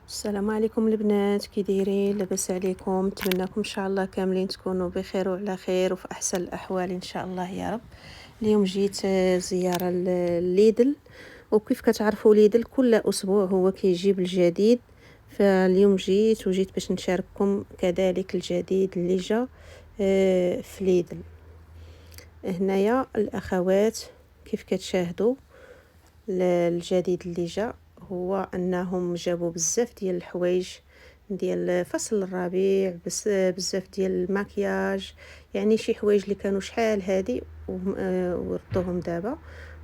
السلام عليكم البنات، كي دايرين؟ لاباس عليكم؟ نتمنىكم ان شاء الله كاملين تكونوا بخير وعلى خير وفي احسن الاحوال ان شاء الله يا رب. اليوم جيت زياره لليدل، وكيف كتعرفوا ليدل كل اسبوع هو كيجيب الجديد. فاليوم جيت باش نشارككم كذلك الجديد اللي جا في ليدل. هنايا الاخوات كيف كتشاهدوا الجديد اللي جا هو انهم جابوا بزاف ديال الحوايج ديال فصل الربيع، بس بزاف ديال الماكياج، يعني شي حوايج اللي كانوا شحال هادي وردوهم دابا.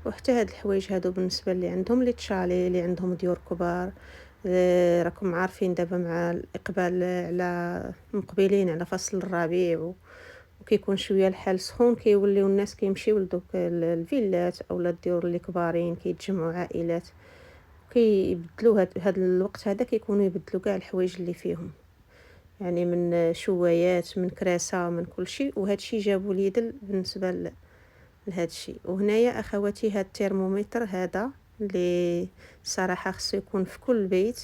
وحتى هاد الحوايج هادو بالنسبه اللي عندهم لي تشالي اللي عندهم ديور كبار. راكم عارفين دابا مع الاقبال على مقبلين على فصل الربيع وكيكون شويه الحال سخون، كيوليو الناس كيمشيو لدوك الفيلات اولا الديور اللي كبارين، كيتجمعوا عائلات كيبدلوا هاد الوقت هذا، كيكونوا يبدلوا كاع الحوايج اللي فيهم، يعني من شوايات، من كراسه، من كل شيء. وهذا الشيء جابوا ليدل بالنسبه لهذا الشيء. وهنايا اخواتي هاد الترمومتر هذا اللي صراحه خصو يكون في كل بيت،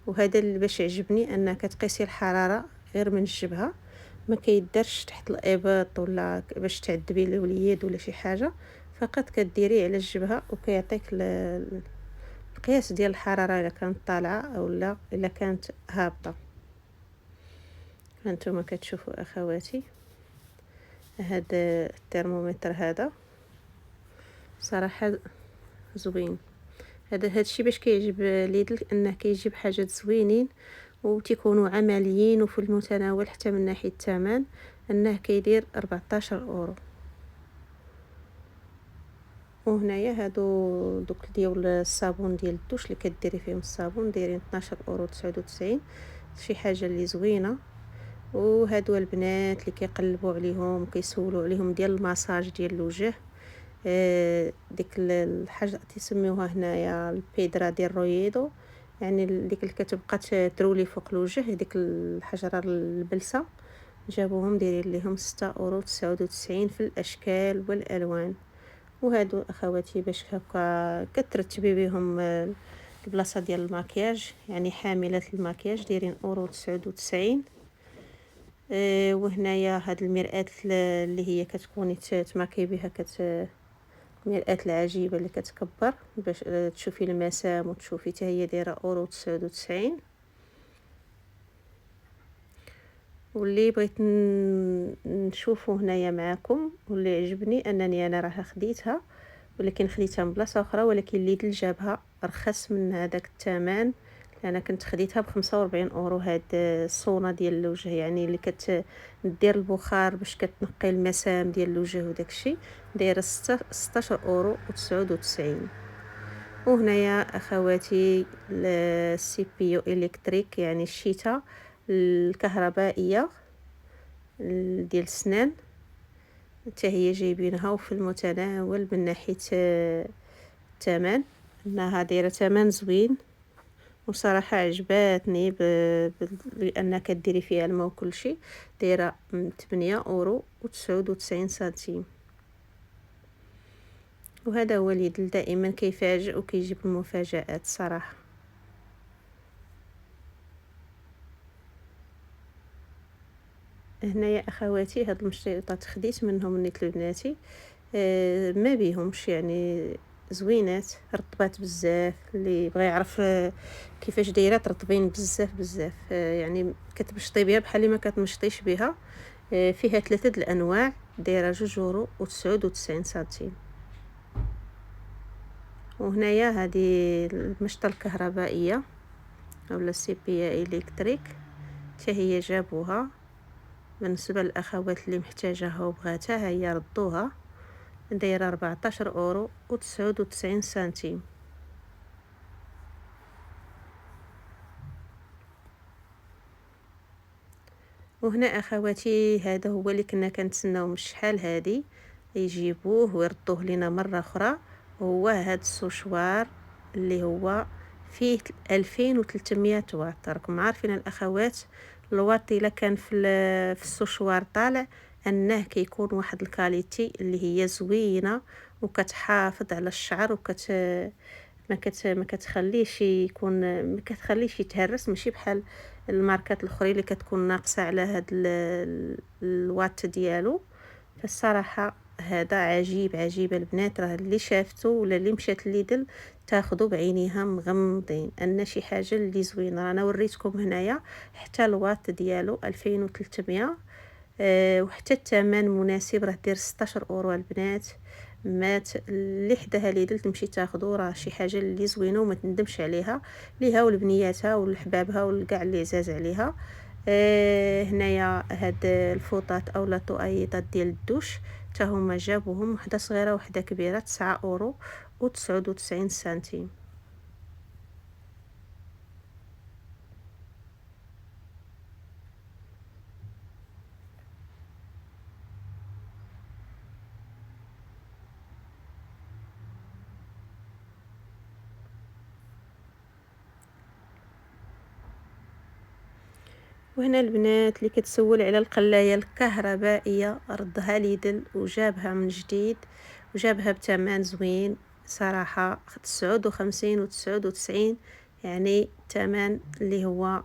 وهذا اللي باش عجبني انك تقيسي الحراره غير من الجبهه، ما كيدارش تحت الابط ولا باش تعذبي الوليد ولا شي حاجه، فقط كديريه على الجبهه وكيعطيك القياس ديال الحراره الا كانت طالعه او لا الا كانت هابطه. هانتوما كتشوفوا اخواتي هذا الترمومتر هذا صراحه زوين. هادشي باش كيعجب ليدل انه كيجيب حاجات زوينين وتيكونوا عمليين وفي المتناول، حتى من ناحيه الثمن انه كيدير 14 اورو. وهنايا هادو دوك ديال الصابون ديال الدوش اللي كديري فيهم الصابون دايرين 12 اورو 99، شي حاجه اللي زوينه. وهادو البنات اللي كيقلبوا عليهم وكيسولوا عليهم ديال الماساج ديال الوجه، ديك الحاجه تسميوها هنايا البيدرا ديال رويدو، يعني ديك اللي كتبقى ترولي فوق الوجه، ديك الحجره البلسه، جابوهم دايرين ليهم 6 اورو 99 في الاشكال والالوان. وهادو اخواتي باش هكا كترتبي بهم البلاصه ديال الماكياج، يعني حاملات الماكياج دايرين اورو 99. وهنايا هاد المرآة اللي هي كتكوني تماكي بها، المرآة العجيبه اللي كتكبر باش تشوفي المسام وتشوفي حتى هي دايره اورو 99. واللي بغيت نشوفه هنايا معكم واللي عجبني انني انا راه خديتها، ولكن خديتها من بلاصه اخرى، ولكن اللي جابها ارخص من هذاك الثمن. انا كنت خديتها ب 45 اورو. هاد الصونه ديال الوجه، يعني اللي كتدير البخار باش كتنقي المسام ديال الوجه وداك الشيء، دايره 16 اورو و99. وهنايا اخواتي السي بي يو الكتريك، يعني الشيته الكهربائيه ديال السنان، حتى هي جايبينها وفي المتناول من ناحيه الثمن، انها دايره ثمن زوين. وصراحه عجباتني لان كديري فيها الماء وكل شيء، دايره 8 اورو و99 سنتيم. وهذا هو ليدل دائما كيفاجئ وكيجيب المفاجآت صراحه. هنايا اخواتي هاد المشريطات خديت منهم نيت لبناتي، ما بيهمش يعني زوينات، رطبات بزاف. اللي بغى يعرف كيفاش دايره ترطبين بزاف بزاف، يعني كتمشطي بها بحال اللي ما كتمشطيش بها. فيها 3 الانواع، دايره 2 اورو و99 سنتيم. وهنايا هذه المشطه الكهربائيه اولا سي بي الكتريك، حتى هي جابوها بالنسبه للاخوات اللي محتاجاها وبغاتها، هي ردوها، دايره 14 اورو و99 سنتيم. وهنا اخواتي هذا هو اللي كنا كنتسناو من شحال هادي يجيبوه ويردوه لنا مره اخرى. هو هاد السوشوار اللي هو فيه 2300 واط. راكم عارفين الاخوات الواط الا كان في السوشوار طالع انه كيكون واحد الكاليتي اللي هي زوينه وكتحافظ على الشعر ما كتخليش يكون، ما كتخليش يتهرس، ماشي بحال الماركات الاخرين اللي كتكون ناقصه على هاد الوات ديالو. فالصراحه هذا عجيب عجيب البنات، راه اللي شافته ولا اللي مشات ليدل تاخذوا بعينيها مغمضين ان شي حاجه اللي زوينه. انا وريتكم هنايا حتى الوات ديالو 2300، وحتى الثمن مناسب، راه داير 16 اورو البنات. مات اللي حداها ليدل تمشي تاخدو، راه شي حاجه اللي زوينه وما تندمش عليها، ليها ولبنياتها ولحبابها ولكاع اللي عزاز عليها. هنايا هاد الفوطات اولا طؤيطات ديال الدوش حتى هما جابوهم، وحده صغيره وحده كبيره، 9 اورو و99 سنتيم. وهنا البنات اللي كتسول على القلايه الكهربائيه، ردها ليدل وجابها من جديد، وجابها بثمن زوين صراحه، 59 و99، يعني ثمن اللي هو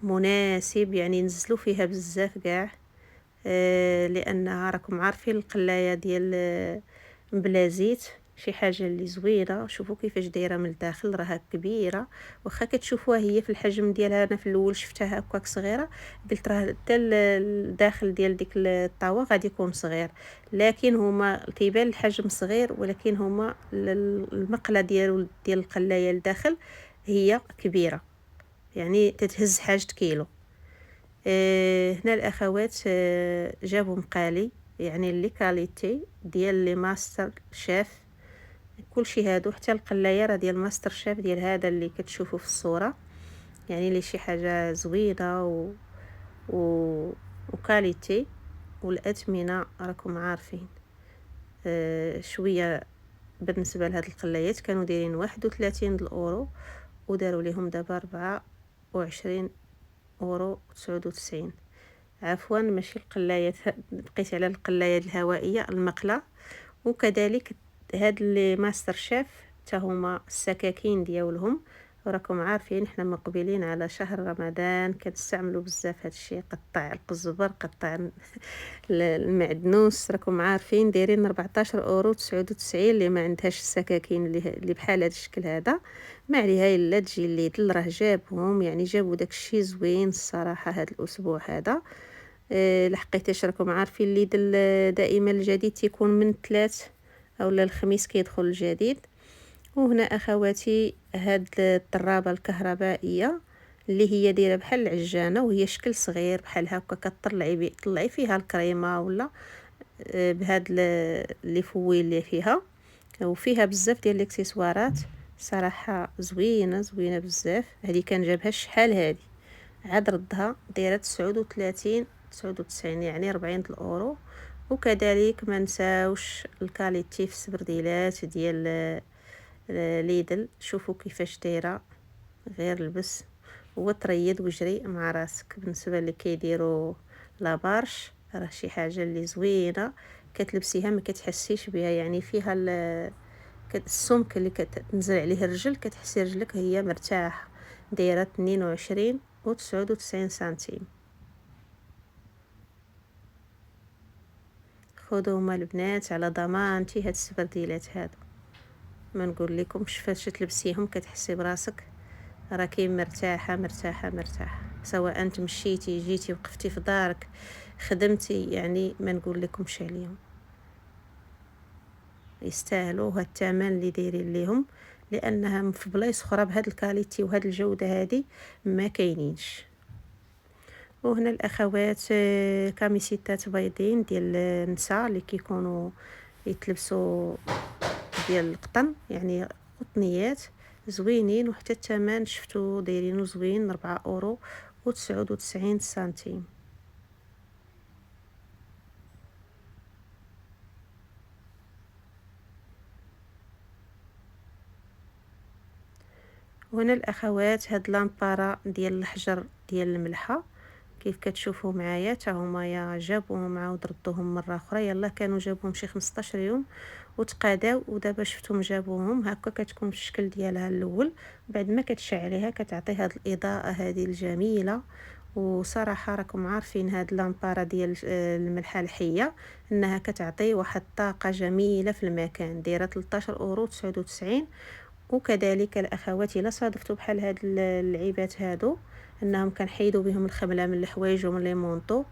مناسب، يعني نزلوا فيها بزاف كاع. لانها راكم عارفين القلايه ديال بلا زيت شي حاجه اللي زوينه. شوفوا كيفاش دايره من الداخل، راها كبيره، واخا كتشوفوها هي في الحجم ديالها، انا في الاول شفتها هكاك صغيره، قلت راه حتى الداخل ديال ديك الطاوه غادي يكون صغير، لكن هما كيبان الحجم صغير، ولكن هما المقله ديال القلايه لداخل هي كبيره، يعني تتهز حاجه كيلو. هنا الاخوات جابوا مقالي، يعني اللي كاليتي ديال لي ماستر شيف، كلشي هادو حتى القلايه راه ديال ماستر شيف، ديال هذا اللي كتشوفوا في الصوره، يعني لي شي حاجه زوينه و... وكاليتي. والاثمنه راكم عارفين شويه، بالنسبه لهاد القلايات كانوا دايرين 31 الاورو، وداروا ليهم دابا 24 اورو 99. عفوا ماشي القلايات، بقيت على القلايات الهوائيه المقله. وكذلك هاد اللي ماستر شيف حتى هما السكاكين ديالهم، وراكم عارفين حنا مقبلين على شهر رمضان، كنستعملوا بزاف هاد الشيء، قطع القزبر، قطع المعدنوس، راكم عارفين دايرين 14 اورو 99. اللي ما عندهاش السكاكين اللي بحال هذا الشكل هذا، ما عليها الا تجي الليدل، راه جابهم، يعني جابوا داكشي زوين الصراحه هاد الاسبوع هذا. لحقيتاش راكم عارفين الليدل دائما الجديد تيكون من الثلاث اولا الخميس كيدخل الجديد. وهنا اخواتي هاد الطرابه الكهربائيه اللي هي دايره بحال العجانه، وهي شكل صغير بحال هكا، طلعي فيها الكريمه ولا بهاد اللي فويلي فيها، وفيها بزاف ديال الاكسسوارات صراحه زوينه زوينه بزاف. هذه كان جابها شحال هذه، عاد ردها دايره 39 99، يعني 40 الاورو. وكذلك ما نساوش الكاليتي في السبرديلات ديال ليدل، شوفوا كيفاش دايره، غير لبس وتريد وجري مع راسك. بالنسبه اللي كيديروا لابارش، راه شي حاجه اللي زوينه، كتلبسيها ما كتحسيش بها، يعني فيها السمك اللي كتنزل عليه الرجل، كتحسي رجلك هي مرتاحه. دايره 22 و99 سنتيم. خذوهما البنات على ضمانتي، هاد السبرديلات هادو ما نقول لكمش فاش تلبسيهم كتحسي براسك راكي مرتاحه مرتاحه مرتاحه، سواء انت مشيتي جيتي وقفتي في دارك خدمتي، يعني ما نقول لكمش عليهم، يستاهلوا هاد الثمن اللي دايرين ليهم، لانها في بلايص اخرى بهاد الكاليتي وهاد الجوده هادي ما كاينينش. وهنا الاخوات كاميسيتات بيضين ديال النساء اللي كيكونوا يتلبسوا ديال القطن، يعني قطنيات زوينين، وحتى الثمن شفتو دايرينو زوين، 4 اورو و99 سنتيم. وهنا الاخوات هاد لامبارا ديال الحجر ديال الملحه، كيف كتشوفوا معايا حتى هما يا جابوهم عاود ردوهم مره اخرى. يلا كانوا جابوهم شي 15 يوم وتقاداو، ودابا شفتهم جابوهم هكا كتكون بالشكل ديالها الاول. بعد ما كتشعليها كتعطي هاد الاضاءه هذه الجميله. وصراحه راكم عارفين هاد لامبارا ديال الملحه الحيه انها كتعطي واحد الطاقه جميله في المكان، دايره 13 اورو 99. وكذلك الاخوات الا صادفتوا بحال هاد اللعيبات هادو انهم كنحيدوا بهم الخمله من الحوايج ومن لي مونطو،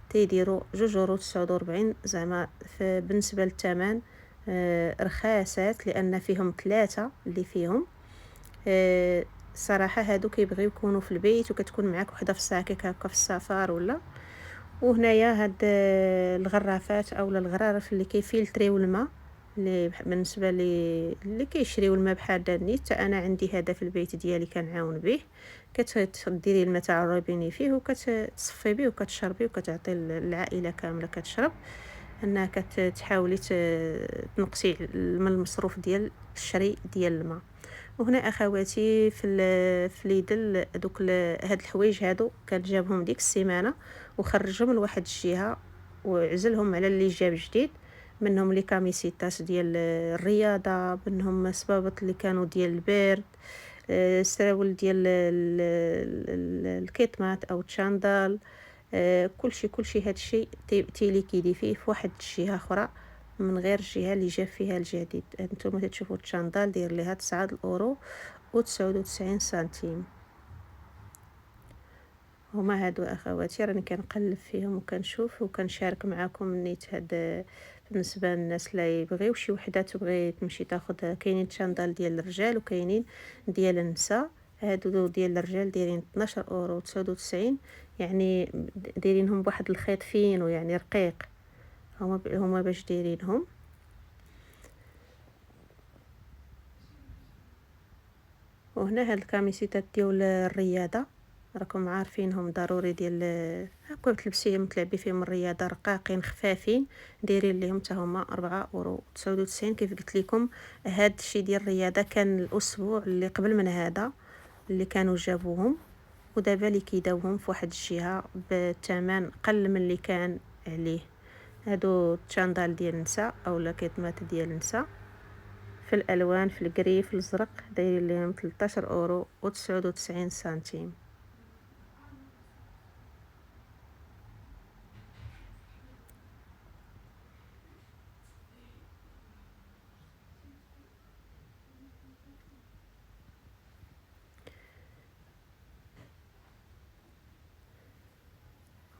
تيديروا 2 اورو 49. زعما بالنسبه للثمن رخاصات، لان فيهم 3 اللي فيهم. صراحه هادو كيبغيو يكونوا في البيت وكتكون معاك وحده في الساكك هكا في السفر ولا. وهنايا هاد الغرافات اولا الغرارف اللي كيفلتريو الماء، اللي بالنسبه اللي كيشريو الماء بحال نيت. انا عندي هذا في البيت ديالي كنعاون به. كتديري الماء تاع الروبيني فيه وكتصفي به وكتشربي وكتعطي العائله كامله كتشرب. انها كتحاولي تنقصي من المصروف ديال الشري ديال الماء. وهنا اخواتي في ليدل دوك هاد الحوايج هادو كان جابهم ديك السيمانه وخرجهم لواحد الجهه وعزلهم على اللي جاب جديد. منهم لي كاميسيتاس ديال الرياضه، منهم صبابط اللي كانوا ديال البرد، سراول ديال الكيتمات او تشاندال. كلشي هادشي تيليكيدي فيه في واحد الجهه اخرى من غير الجهه اللي جاب فيها الجديد. انتم تشوفوا التشاندال داير ليها 9 اورو و99 سنتيم. هما هادو اخواتي راني كنقلب فيهم وكنشوف وكنشارك معكم نيت هاد. بالنسبه للناس اللي يبغيو شي وحده تبغي تمشي تاخذ، كاينين تشاندال ديال الرجال وكاينين ديال النساء. هادو ديال الرجال دايرين 12 اورو 99، يعني دايرينهم بواحد الخيط فين ويعني رقيق. هما باش دايرينهم. وهنا هاد الكاميسيتات ديال الرياضه راكم عارفينهم ضروري، ديال هكا تلبسيهم تلعبي فيهم الرياضه، رقاقين خفافين دايرين ليهم حتى هما 4 اورو 99. كيف قلت لكم هاد الشيء ديال الرياضه كان الاسبوع اللي قبل من هذا اللي كانوا جابوهم، ودابا اللي كيداوهم في واحد الجهه بثمن قل من اللي كان عليه. هادو التشاندال ديال النساء اولا كيتمات ديال النساء في الالوان، في الكري في الازرق، دايرين لهم 13 اورو و99 سنتيم.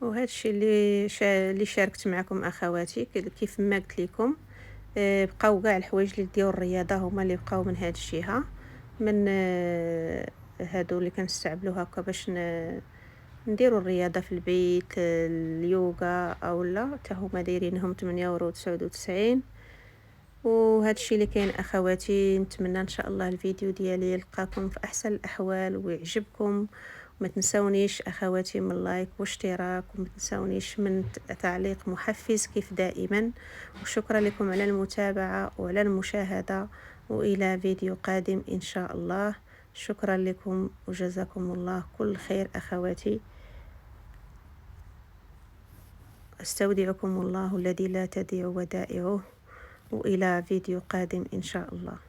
وهذا الشيء اللي شاركت معكم اخواتي. كيف ما قلت لكم بقاو كاع الحوايج اللي ديال الرياضه هما اللي بقاو من هذه الجهه، من هادو اللي كنستعملو هكا باش نديرو الرياضه في البيت، اليوغا اولا حتى هما دايرينهم 8 اورو 99. وهذا الشيء اللي كاين اخواتي. نتمنى ان شاء الله الفيديو ديالي يلقاكم في احسن الاحوال ويعجبكم. وما تنسونيش اخواتي من لايك واشتراك، وما تنسونيش من تعليق محفز كيف دائما. وشكرا لكم على المتابعة وعلى المشاهدة، والى فيديو قادم ان شاء الله. شكرا لكم وجزاكم الله كل خير اخواتي. استودعكم الله الذي لا تضيع ودائعه، والى فيديو قادم ان شاء الله.